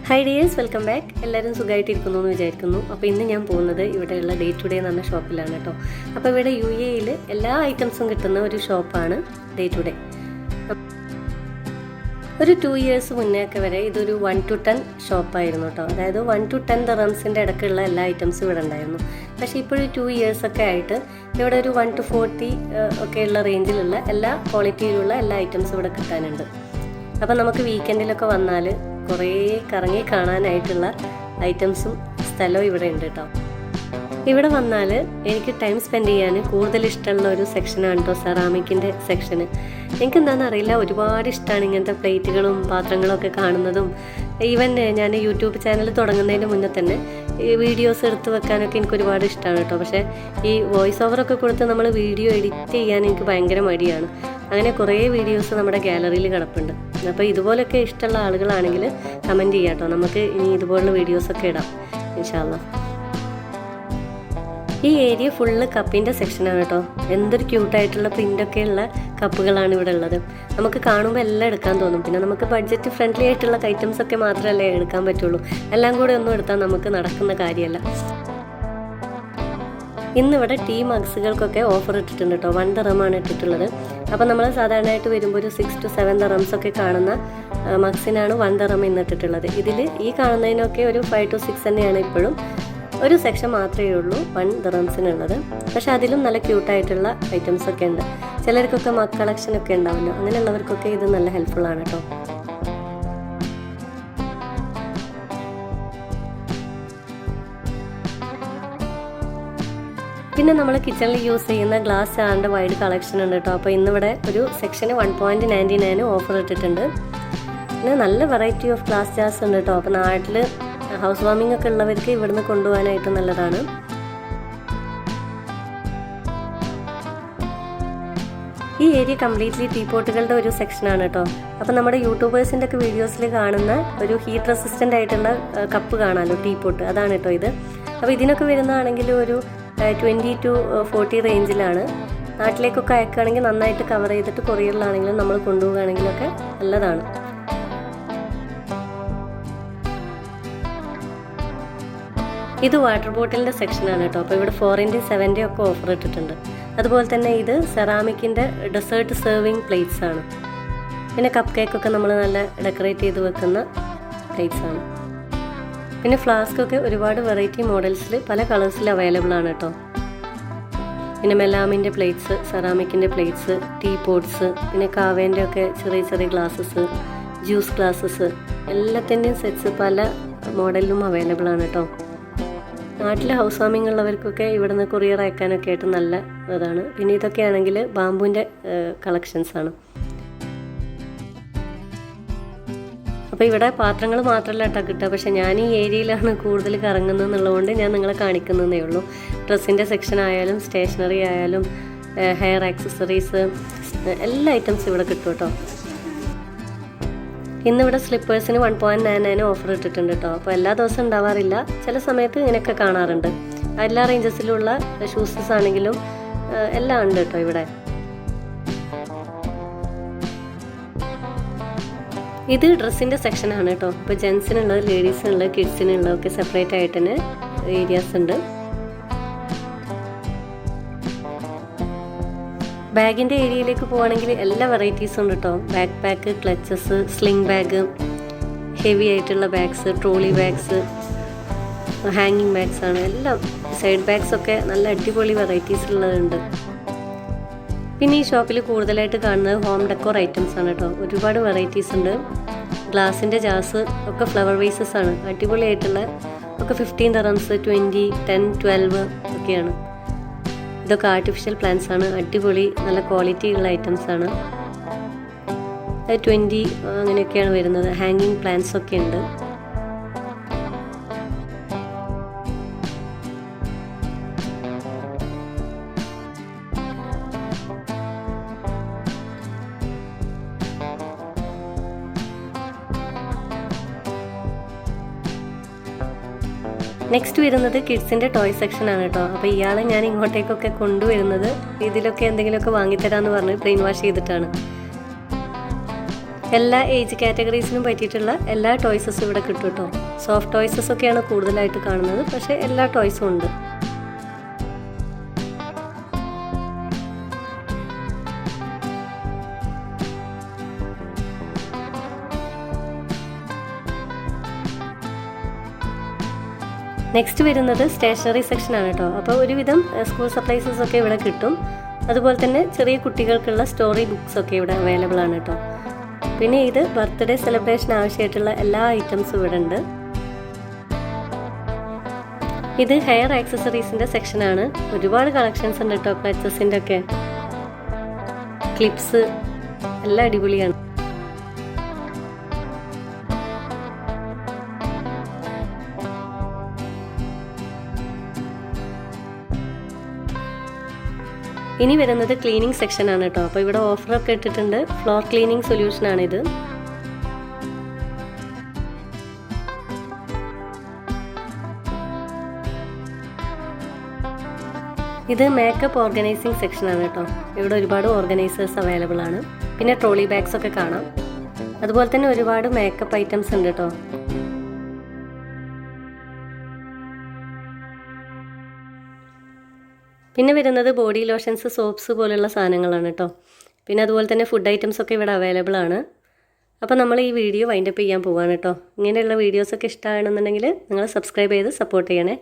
Hi dears, welcome back. എല്ലാവരും സുഖമായിട്ടിരിക്കുന്നു എന്ന് വിചാരിക്കുന്നു. അപ്പോൾ ഇന്ന് ഞാൻ പോകുന്നത് ഇവിടെയുള്ള ഡേ ടു ഡേ എന്ന് പറഞ്ഞ ഷോപ്പിലാണ് കേട്ടോ. അപ്പോൾ ഇവിടെ UAE എല്ലാ ഐറ്റംസും കിട്ടുന്ന ഒരു ഷോപ്പാണ് ഡേ ടു ഡേ. ഒരു 2 years മുന്നേ ഒക്കെ വരെ ഇതൊരു 1 to 10 ഷോപ്പായിരുന്നു കേട്ടോ. അതായത് 1 to 10 ദിർഹംസിൻ്റെ ഇടയ്ക്കുള്ള എല്ലാ ഐറ്റംസും ഇവിടെ ഉണ്ടായിരുന്നു. പക്ഷേ ഇപ്പോഴൊരു 2 years ഒക്കെ ആയിട്ട് ഇവിടെ ഒരു 1 to 40 ഒക്കെയുള്ള റേഞ്ചിലുള്ള എല്ലാ ക്വാളിറ്റിയിലുള്ള എല്ലാ ഐറ്റംസും ഇവിടെ കിട്ടാനുണ്ട്. അപ്പോൾ നമുക്ക് വീക്കെൻഡിലൊക്കെ വന്നാൽ കുറേ കറങ്ങി കാണാനായിട്ടുള്ള ഐറ്റംസും സ്ഥലവും ഇവിടെ ഉണ്ട് കേട്ടോ. ഇവിടെ വന്നാൽ എനിക്ക് ടൈം സ്പെൻഡ് ചെയ്യാൻ കൂടുതൽ ഇഷ്ടമുള്ള ഒരു സെക്ഷനാണ് കേട്ടോ സെറാമിക്കിൻ്റെ സെക്ഷന്. എനിക്കെന്താണെന്ന് അറിയില്ല, ഒരുപാട് ഇഷ്ടമാണ് ഇങ്ങനത്തെ പ്ലേറ്റുകളും പാത്രങ്ങളും ഒക്കെ കാണുന്നതും. ഈവൻ ഞാൻ യൂട്യൂബ് ചാനൽ തുടങ്ങുന്നതിന് മുന്നേ തന്നെ ഈ വീഡിയോസ് എടുത്ത് വെക്കാനൊക്കെ എനിക്ക് ഒരുപാട് ഇഷ്ടമാണ് കേട്ടോ. പക്ഷേ ഈ വോയിസ് ഓവറൊക്കെ കൊടുത്ത് നമ്മൾ വീഡിയോ എഡിറ്റ് ചെയ്യാൻ എനിക്ക് ഭയങ്കര മടിയാണ്. അങ്ങനെ കുറേ വീഡിയോസ് നമ്മുടെ ഗാലറിയിൽ കിടപ്പുണ്ട്. അപ്പോൾ ഇതുപോലൊക്കെ ഇഷ്ടമുള്ള ആളുകളാണെങ്കിൽ കമൻറ്റ് ചെയ്യാം കേട്ടോ. നമുക്ക് ഇനി ഇതുപോലുള്ള വീഡിയോസൊക്കെ ഇടാം ഇൻഷാ അല്ലാ. ഈ ഏരിയ ഫുള്ള് കപ്പിൻ്റെ സെക്ഷനാണ് കേട്ടോ. എന്തൊരു ക്യൂട്ടായിട്ടുള്ള പ്രിൻ്റൊക്കെ ഉള്ള കപ്പുകളാണ് ഇവിടെ ഉള്ളത്. നമുക്ക് കാണുമ്പോൾ എല്ലാം എടുക്കാൻ തോന്നും. പിന്നെ നമുക്ക് ബഡ്ജറ്റ് ഫ്രണ്ട്ലി ആയിട്ടുള്ള ഐറ്റംസ് ഒക്കെ മാത്രമല്ലേ എടുക്കാൻ പറ്റുള്ളൂ. എല്ലാം കൂടെ ഒന്നും എടുത്താൽ നമുക്ക് നടക്കുന്ന കാര്യമല്ല. ഇന്നിവിടെ ടീ മഗ്സുകൾക്കൊക്കെ ഓഫർ ഇട്ടിട്ടുണ്ട് കേട്ടോ. 1 ദിർഹമാണ് ഇട്ടിട്ടുള്ളത്. അപ്പോൾ നമ്മൾ സാധാരണയായിട്ട് വരുമ്പോൾ ഒരു 6 to 7 ദിർഹംസ് ഒക്കെ കാണുന്ന മഗ്സിനാണ് 1 ദിർഹം ഇന്നിട്ടിട്ടുള്ളത്. ഇതിൽ ഈ കാണുന്നതിനൊക്കെ ഒരു 5 to 6 തന്നെയാണ് ഇപ്പോഴും. ഒരു സെക്ഷൻ മാത്രമേ ഉള്ളൂ 1 ദിർഹംസിനുള്ളത്. പക്ഷെ അതിലും നല്ല ക്യൂട്ടായിട്ടുള്ള ഐറ്റംസ് ഒക്കെ ഉണ്ട്. ചിലർക്കൊക്കെ മഗ് കളക്ഷനൊക്കെ ഉണ്ടാവുമല്ലോ, അങ്ങനെയുള്ളവർക്കൊക്കെ ഇത് നല്ല ഹെൽപ്ഫുള്ളാണ് കേട്ടോ. പിന്നെ നമ്മൾ കിച്ചണിൽ യൂസ് ചെയ്യുന്ന ഗ്ലാസ് ജാറിൻ്റെ വൈഡ് കളക്ഷൻ ഉണ്ട് കേട്ടോ. അപ്പോൾ ഇന്നിവിടെ ഒരു സെക്ഷന് 1.99 ഓഫർ ഇട്ടിട്ടുണ്ട്. പിന്നെ നല്ല വെറൈറ്റി ഓഫ് ഗ്ലാസ് ജാർസ് ഉണ്ട് കേട്ടോ. അപ്പോൾ നാട്ടിൽ ഹൗസ് വാമിംഗ് ഒക്കെ ഉള്ളവർക്ക് ഇവിടുന്ന് കൊണ്ടുപോകാനായിട്ട് നല്ലതാണ്. ഈ ഏരിയ കംപ്ലീറ്റ്ലി ടീപോട്ടുകളുടെ ഒരു സെക്ഷനാണ് കേട്ടോ. അപ്പോൾ നമ്മുടെ യൂട്യൂബേഴ്സിൻ്റെ ഒക്കെ വീഡിയോസിൽ കാണുന്ന ഒരു ഹീറ്റ് റെസിസ്റ്റൻ്റ് ആയിട്ടുള്ള കപ്പ് കാണാമല്ലോ, ടീപോട്ട്, അതാണ് കേട്ടോ ഇത്. അപ്പോൾ ഇതിനൊക്കെ വരുന്നതാണെങ്കിൽ ഒരു 20 to 40 റേഞ്ചിലാണ്. നാട്ടിലേക്കൊക്കെ അയക്കുകയാണെങ്കിൽ നന്നായിട്ട് കവർ ചെയ്തിട്ട് കൊറിയറിലാണെങ്കിലും നമ്മൾ കൊണ്ടുപോവുകയാണെങ്കിലൊക്കെ നല്ലതാണ്. ഇത് വാട്ടർ ബോട്ടിലിൻ്റെ സെക്ഷനാണ് കേട്ടോ. അപ്പോൾ ഇവിടെ 4 × 7 ഒക്കെ ഓഫർ ഇട്ടിട്ടുണ്ട്. അതുപോലെ തന്നെ ഇത് സെറാമിക്കിൻ്റെ ഡെസേർട്ട് സെർവിങ് പ്ലേറ്റ്സ് ആണ്. പിന്നെ കപ്പ് കേക്കൊക്കെ നമ്മൾ നല്ല ഡെക്കറേറ്റ് ചെയ്ത് വെക്കുന്ന പ്ലേറ്റ്സ് ആണ്. പിന്നെ ഫ്ലാസ്കൊക്കെ ഒരുപാട് വെറൈറ്റി മോഡൽസിൽ പല കളേഴ്സിൽ അവൈലബിൾ ആണ് കേട്ടോ. പിന്നെ മെലാമിൻ്റെ പ്ലേറ്റ്സ്, സെറാമിക്കിൻ്റെ പ്ലേറ്റ്സ്, ടീ പോട്ട്സ്, പിന്നെ കാവേൻ്റെ ഒക്കെ ചെറിയ ചെറിയ ഗ്ലാസ്സസ്, ജ്യൂസ് ഗ്ലാസ്സസ്, എല്ലാത്തിൻ്റെയും സെറ്റ്സ് പല മോഡലിലും അവൈലബിൾ ആണ് കേട്ടോ. നാട്ടിൽ ഹൗസ് വാമിംഗ് ഉള്ളവർക്കൊക്കെ ഇവിടുന്ന് കൊറിയർ അയക്കാനൊക്കെ ആയിട്ട് നല്ല ഇതാണ്. പിന്നെ ഇതൊക്കെ ആണെങ്കിൽ ബാമ്പുവിൻ്റെ കളക്ഷൻസാണ്. അപ്പോൾ ഇവിടെ പാത്രങ്ങൾ മാത്രമല്ല കേട്ടോ കിട്ടുക. പക്ഷേ ഞാൻ ഈ ഏരിയയിലാണ് കൂടുതൽ കറങ്ങുന്നത് എന്നുള്ളതുകൊണ്ട് ഞാൻ നിങ്ങളെ കാണിക്കുന്നതേ ഉള്ളൂ. ഡ്രസ്സിൻ്റെ സെക്ഷൻ ആയാലും സ്റ്റേഷനറി ആയാലും ഹെയർ ആക്സസറീസ് എല്ലാ ഐറ്റംസും ഇവിടെ കിട്ടും കേട്ടോ. ഇന്നിവിടെ സ്ലിപ്പേഴ്സിന് 1.99 ഓഫർ ഇട്ടിട്ടുണ്ട് കേട്ടോ. അപ്പോൾ എല്ലാ ദിവസവും ഉണ്ടാവാറില്ല, ചില സമയത്ത് ഇങ്ങനെയൊക്കെ കാണാറുണ്ട്. എല്ലാ റേഞ്ചസിലുള്ള ഷൂസസ് ആണെങ്കിലും എല്ലാം ഉണ്ട് കേട്ടോ ഇവിടെ. ഇത് ഡ്രസ്സിൻ്റെ സെക്ഷനാണ് കേട്ടോ. ഇപ്പോൾ ജെൻസിനുള്ളത്, ലേഡീസിനുള്ളത്, കിഡ്സിനുള്ളതൊക്കെ സെപ്പറേറ്റ് ആയിട്ട് തന്നെ ഏരിയാസ് ഉണ്ട്. ബാഗിൻ്റെ ഏരിയയിലേക്ക് പോവുകയാണെങ്കിൽ എല്ലാ വെറൈറ്റീസും ഉണ്ട് കേട്ടോ. Back pack, clutches, sling bag, heavy ആയിട്ടുള്ള ബാഗ്സ്, ട്രോളി ബാഗ്സ്, ഹാങ്ങിങ് ബാഗ്സ് ആണ് എല്ലാം. സൈഡ് ബാഗ്സൊക്കെ നല്ല അടിപൊളി വെറൈറ്റീസ് ഉള്ളതുണ്ട്. പിന്നെ ഈ ഷോപ്പിൽ കൂടുതലായിട്ട് കാണുന്നത് ഹോം ഡെക്കോർ ഐറ്റംസ് ആണ് കേട്ടോ. ഒരുപാട് വെറൈറ്റീസ് ഉണ്ട്. ഗ്ലാസിൻ്റെ ജാസ് ഒക്കെ ഫ്ലവർ വേസസ് ആണ്, അടിപൊളിയായിട്ടുള്ള ഒക്കെ 15 ദിർഹംസ്, 20, 10, 12 ഒക്കെയാണ്. ഇതൊക്കെ ആർട്ടിഫിഷ്യൽ പ്ലാന്റ്സ് ആണ്, അടിപൊളി നല്ല ക്വാളിറ്റി ഉള്ള ഐറ്റംസ് ആണ്. 20 അങ്ങനെയൊക്കെയാണ് വരുന്നത്. ഹാങ്ങിങ് പ്ലാന്റ്സ് ഒക്കെ ഉണ്ട്. നെക്സ്റ്റ് വരുന്നത് കിഡ്സിൻ്റെ ടോയ് സെക്ഷനാണ് കേട്ടോ. അപ്പോൾ ഇയാളെ ഞാൻ ഇങ്ങോട്ടേക്കൊക്കെ കൊണ്ടുവരുന്നത് ഇതിലൊക്കെ എന്തെങ്കിലുമൊക്കെ വാങ്ങിത്തരാമെന്ന് പറഞ്ഞ് ബ്രെയിൻ വാഷ് ചെയ്തിട്ടാണ്. എല്ലാ ഏജ് കാറ്റഗറീസിനും പറ്റിയിട്ടുള്ള എല്ലാ ടോയ്സസും ഇവിടെ കിട്ടും കേട്ടോ. സോഫ്റ്റ് ടോയ്സസ് ഒക്കെയാണ് കൂടുതലായിട്ട് കാണുന്നത്, പക്ഷേ എല്ലാ ടോയ്സും ഉണ്ട്. നെക്സ്റ്റ് വരുന്നത് സ്റ്റേഷനറി സെക്ഷനാണ് കേട്ടോ. അപ്പോൾ ഒരുവിധം സ്കൂൾ സപ്ലൈസസ് ഒക്കെ ഇവിടെ കിട്ടും. അതുപോലെ തന്നെ ചെറിയ കുട്ടികൾക്കുള്ള സ്റ്റോറി ബുക്സ് ഒക്കെ ഇവിടെ അവൈലബിൾ ആണ് കേട്ടോ. പിന്നെ ഇത് ബർത്ത്ഡേ സെലിബ്രേഷൻ ആവശ്യമായിട്ടുള്ള എല്ലാ ഐറ്റംസും ഇവിടെ ഉണ്ട്. ഇത് ഹെയർ ആക്സസറീസിൻ്റെ സെക്ഷനാണ്. ഒരുപാട് കളക്ഷൻസ് ഉണ്ട് കേട്ടോ. ക്ലച്ചസിൻ്റെ ഒക്കെ ക്ലിപ്സ് എല്ലാം അടിപൊളിയാണ്. ഇനി വരുന്നത് ക്ലീനിങ് സെക്ഷൻ ആണ് കേട്ടോ. അപ്പോൾ ഇവിടെ ഓഫറൊക്കെ ഇട്ടിട്ടുണ്ട്. ഫ്ലോർ ക്ലീനിങ് സൊല്യൂഷനാണിത്. ഇത് മേക്കപ്പ് ഓർഗനൈസിങ് സെക്ഷനാണ് കേട്ടോ. ഇവിടെ ഒരുപാട് ഓർഗനൈസേഴ്സ് അവൈലബിൾ ആണ്. പിന്നെ ട്രോളി ബാഗ്സ് ഒക്കെ കാണാം. അതുപോലെ തന്നെ ഒരുപാട് മേക്കപ്പ് ഐറ്റംസ് ഉണ്ട് കേട്ടോ. പിന്നെ വരുന്നത് ബോഡി ലോഷൻസ്, സോപ്സ് പോലുള്ള സാധനങ്ങളാണ് കേട്ടോ. പിന്നെ അതുപോലെ തന്നെ ഫുഡ് ഐറ്റംസ് ഒക്കെ ഇവിടെ അവൈലബിൾ ആണ്. അപ്പോൾ നമ്മൾ ഈ വീഡിയോ വൈൻഡപ്പ് ചെയ്യാൻ പോവാണ് കേട്ടോ. ഇങ്ങനെയുള്ള വീഡിയോസൊക്കെ ഇഷ്ടമാണെന്നുണ്ടെങ്കിൽ നിങ്ങൾ സബ്സ്ക്രൈബ് ചെയ്ത് സപ്പോർട്ട് ചെയ്യണേ.